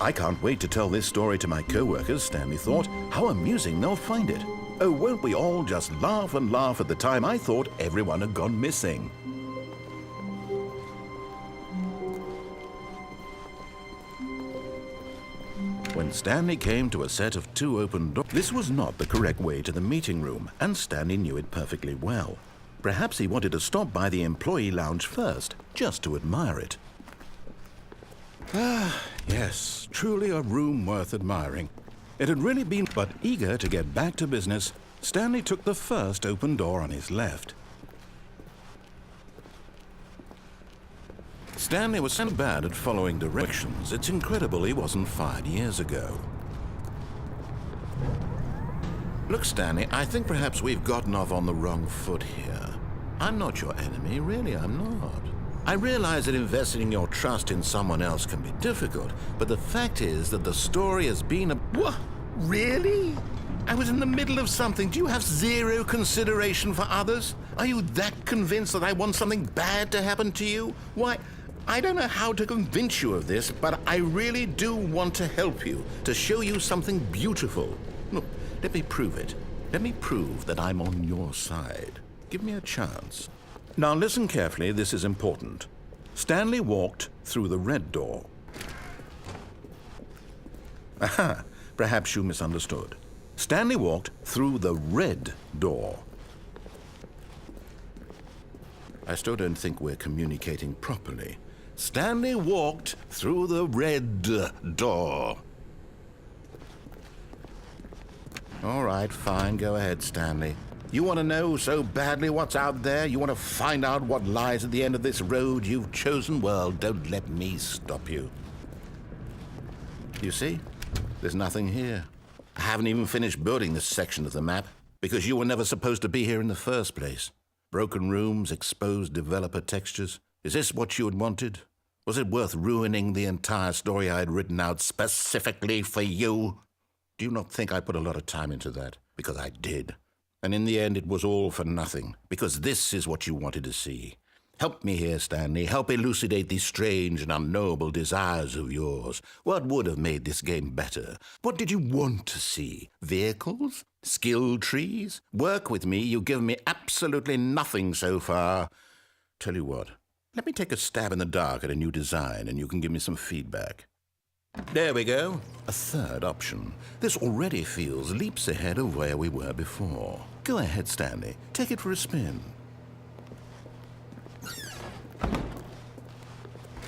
I can't wait to tell this story to my co-workers, Stanley thought. How amusing they'll find it. Oh, won't we all just laugh and laugh at the time I thought everyone had gone missing. When Stanley came to a set of 2 open doors, this was not the correct way to the meeting room, and Stanley knew it perfectly well. Perhaps he wanted to stop by the employee lounge first, just to admire it. Ah, yes, truly a room worth admiring. It had really been, but eager to get back to business, Stanley took the first open door on his left. Stanley was so bad at following directions, it's incredible he wasn't fired years ago. Look, Stanley, I think perhaps we've gotten off on the wrong foot here. I'm not your enemy, really, I'm not. I realize that investing your trust in someone else can be difficult, but the fact is that the story has been a... What? Really? I was in the middle of something. Do you have zero consideration for others? Are you that convinced that I want something bad to happen to you? Why, I don't know how to convince you of this, but I really do want to help you, to show you something beautiful. Look, let me prove it. Let me prove that I'm on your side. Give me a chance. Now listen carefully, this is important. Stanley walked through the red door. Aha, perhaps you misunderstood. Stanley walked through the red door. I still don't think we're communicating properly. Stanley walked through the red door. All right, fine, go ahead, Stanley. You want to know so badly what's out there? You want to find out what lies at the end of this road you've chosen? Well, don't let me stop you. You see? There's nothing here. I haven't even finished building this section of the map because you were never supposed to be here in the first place. Broken rooms, exposed developer textures. Is this what you had wanted? Was it worth ruining the entire story I had written out specifically for you? Do you not think I put a lot of time into that? Because I did. And in the end, it was all for nothing, because this is what you wanted to see. Help me here, Stanley. Help elucidate these strange and unknowable desires of yours. What would have made this game better? What did you want to see? Vehicles? Skill trees? Work with me. You've given me absolutely nothing so far. Tell you what, let me take a stab in the dark at a new design, and you can give me some feedback. There we go. A third option. This already feels leaps ahead of where we were before. Go ahead, Stanley. Take it for a spin.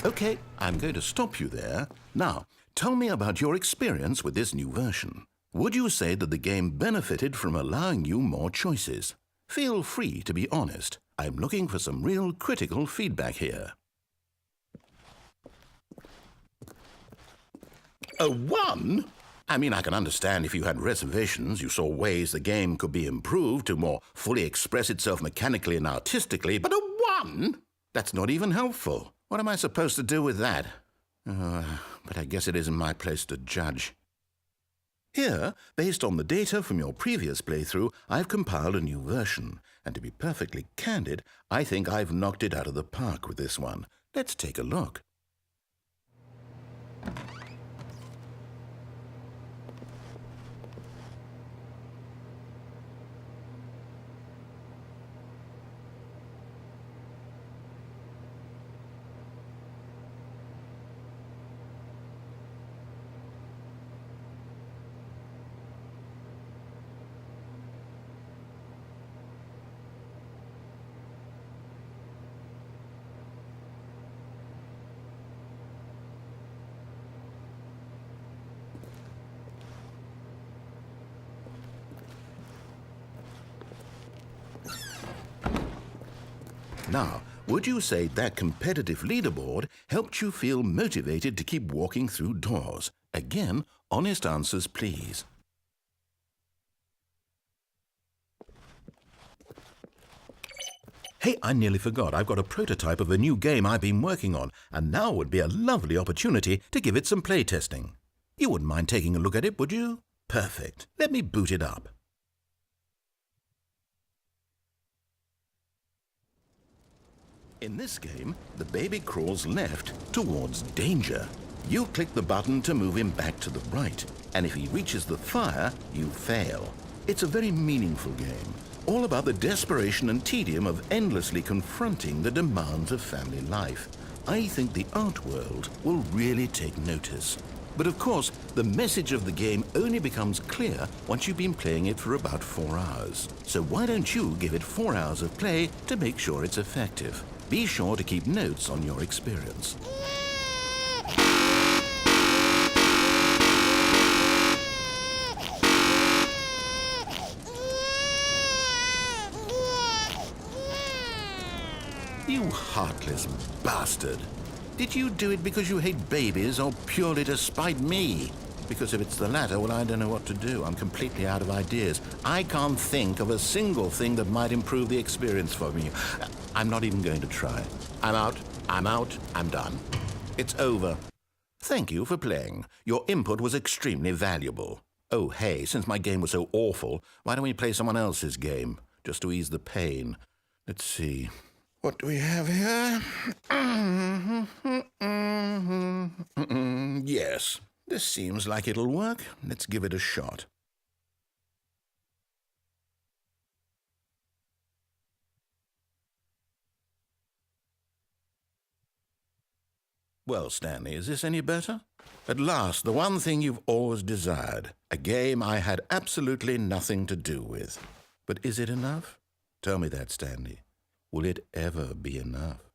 Okay, I'm going to stop you there. Now, tell me about your experience with this new version. Would you say that the game benefited from allowing you more choices? Feel free to be honest. I'm looking for some real critical feedback here. A 1? I mean, I can understand if you had reservations, you saw ways the game could be improved to more fully express itself mechanically and artistically, but a 1? That's not even helpful. What am I supposed to do with that? But I guess it isn't my place to judge. Here, based on the data from your previous playthrough, I've compiled a new version. And to be perfectly candid, I think I've knocked it out of the park with this one. Let's take a look. Now, would you say that competitive leaderboard helped you feel motivated to keep walking through doors? Again, honest answers, please. Hey, I nearly forgot. I've got a prototype of a new game I've been working on, and now would be a lovely opportunity to give it some playtesting. You wouldn't mind taking a look at it, would you? Perfect. Let me boot it up. In this game, the baby crawls left towards danger. You click the button to move him back to the right, and if he reaches the fire, you fail. It's a very meaningful game, all about the desperation and tedium of endlessly confronting the demands of family life. I think the art world will really take notice. But of course, the message of the game only becomes clear once you've been playing it for about 4 hours. So why don't you give it 4 hours of play to make sure it's effective? Be sure to keep notes on your experience. You heartless bastard. Did you do it because you hate babies or purely to spite me? Because if it's the latter, well, I don't know what to do. I'm completely out of ideas. I can't think of a single thing that might improve the experience for me. I'm not even going to try. I'm out, I'm done. It's over. Thank you for playing. Your input was extremely valuable. Oh, hey, since my game was so awful, why don't we play someone else's game, just to ease the pain? Let's see. What do we have here? Yes, this seems like it'll work. Let's give it a shot. Well, Stanley, is this any better? At last, the one thing you've always desired. A game I had absolutely nothing to do with. But is it enough? Tell me that, Stanley. Will it ever be enough?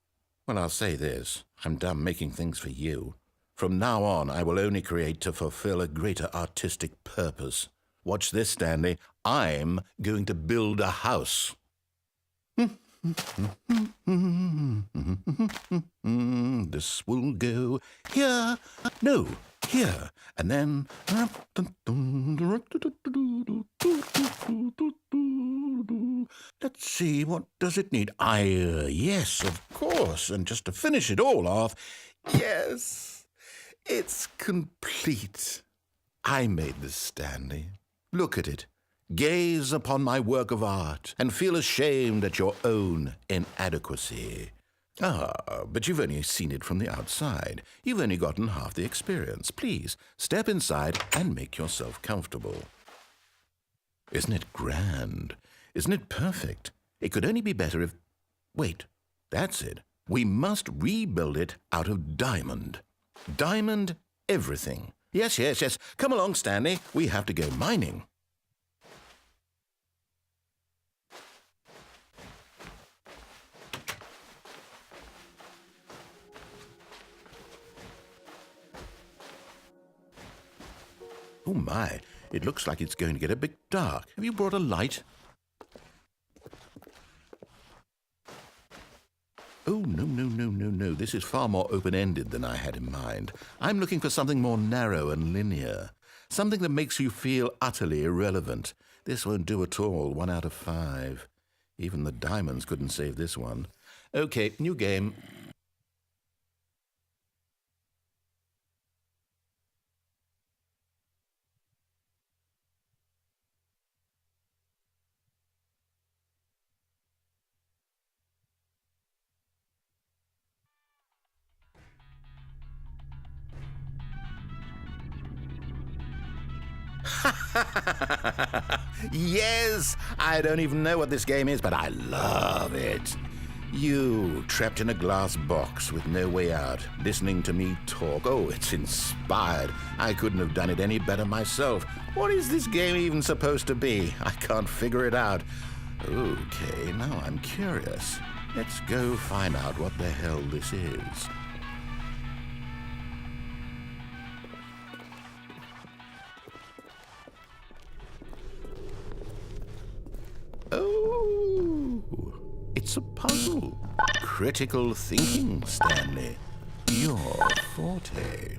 Well, I'll say this. I'm done making things for you. From now on, I will only create to fulfill a greater artistic purpose. Watch this, Stanley. I'm going to build a house. This will go here. No, here. And then... Let's see, what does it need? Yes, of course. And just to finish it all off, yes, it's complete. I made this, Stanley. Look at it. Gaze upon my work of art and feel ashamed at your own inadequacy. Ah, but you've only seen it from the outside. You've only gotten half the experience. Please, step inside and make yourself comfortable. Isn't it grand? Isn't it perfect? It could only be better if... Wait, that's it. We must rebuild it out of diamond. Diamond everything. Yes. Come along, Stanley. We have to go mining. Oh my, it looks like it's going to get a bit dark. Have you brought a light? Oh, no. This is far more open-ended than I had in mind. I'm looking for something more narrow and linear. Something that makes you feel utterly irrelevant. This won't do at all. 1 out of 5. Even the diamonds couldn't save this one. Okay, new game. Yes! I don't even know what this game is, but I love it. You, trapped in a glass box with no way out, listening to me talk. Oh, it's inspired. I couldn't have done it any better myself. What is this game even supposed to be? I can't figure it out. Okay, now I'm curious. Let's go find out what the hell this is. Oh, it's a puzzle. Critical thinking, Stanley. Your forte.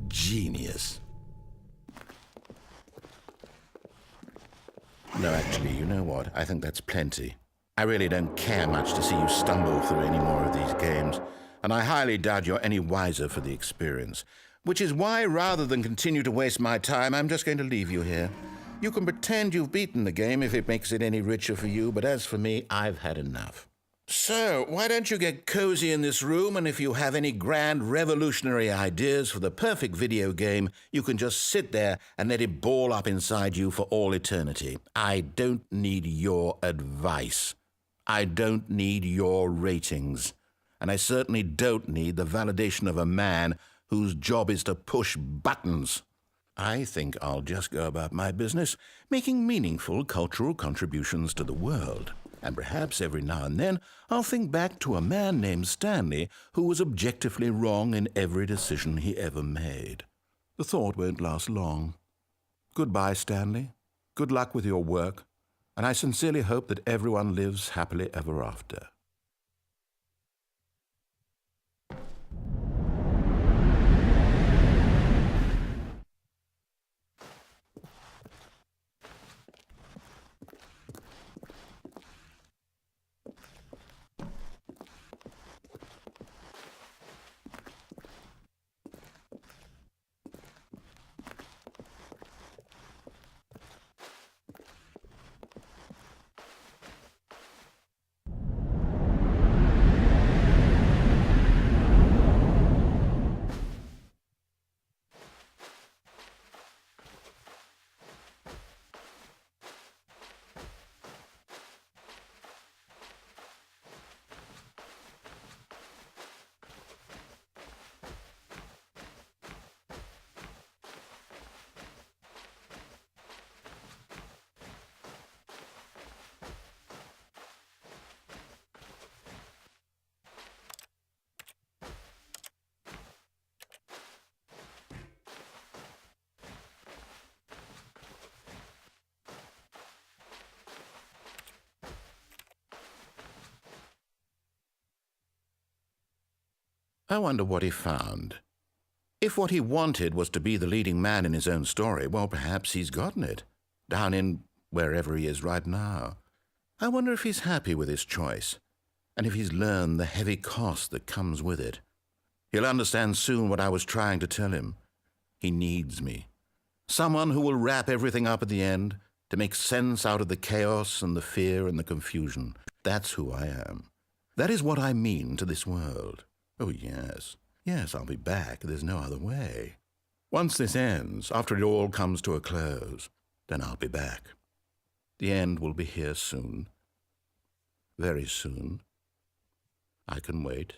Genius. No, actually, you know what? I think that's plenty. I really don't care much to see you stumble through any more of these games, and I highly doubt you're any wiser for the experience. Which is why, rather than continue to waste my time, I'm just going to leave you here. You can pretend you've beaten the game if it makes it any richer for you, but as for me, I've had enough. So, why don't you get cozy in this room, and if you have any grand revolutionary ideas for the perfect video game, you can just sit there and let it ball up inside you for all eternity. I don't need your advice. I don't need your ratings. And I certainly don't need the validation of a man whose job is to push buttons. I think I'll just go about my business, making meaningful cultural contributions to the world. And perhaps every now and then I'll think back to a man named Stanley who was objectively wrong in every decision he ever made. The thought won't last long. Goodbye, Stanley. Good luck with your work, and I sincerely hope that everyone lives happily ever after. I wonder what he found. If what he wanted was to be the leading man in his own story, well, perhaps he's gotten it, down in wherever he is right now. I wonder if he's happy with his choice, and if he's learned the heavy cost that comes with it. He'll understand soon what I was trying to tell him. He needs me. Someone who will wrap everything up at the end, to make sense out of the chaos and the fear and the confusion. That's who I am. That is what I mean to this world. Oh, yes. Yes, I'll be back. There's no other way. Once this ends, after it all comes to a close, then I'll be back. The end will be here soon. Very soon. I can wait.